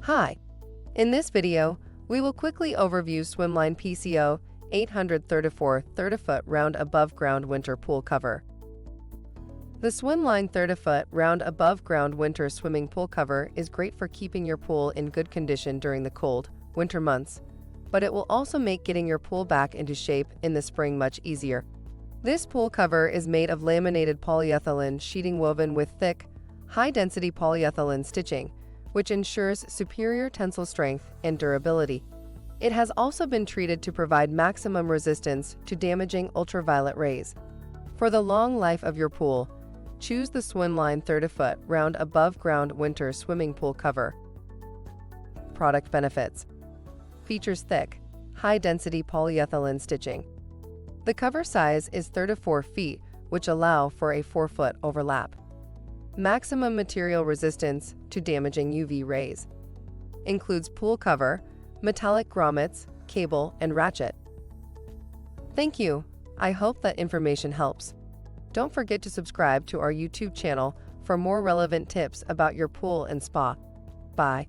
Hi! In this video, we will quickly overview Swimline PCO834 30-foot round above-ground winter pool cover. The Swimline 30-foot round above-ground winter swimming pool cover is great for keeping your pool in good condition during the cold, winter months, but it will also make getting your pool back into shape in the spring much easier. This pool cover is made of laminated polyethylene sheeting woven with thick, high-density polyethylene stitching, which ensures superior tensile strength and durability. It has also been treated to provide maximum resistance to damaging ultraviolet rays. For the long life of your pool, choose the Swimline 30-foot round above-ground winter swimming pool cover. Product benefits. Features thick, high-density polyethylene stitching. The cover size is 34 feet, which allow for a 4-foot overlap. Maximum material resistance to damaging UV rays. Includes pool cover, metallic grommets, cable, and ratchet. Thank you. I hope that information helps. Don't forget to subscribe to our YouTube channel for more relevant tips about your pool and spa. Bye.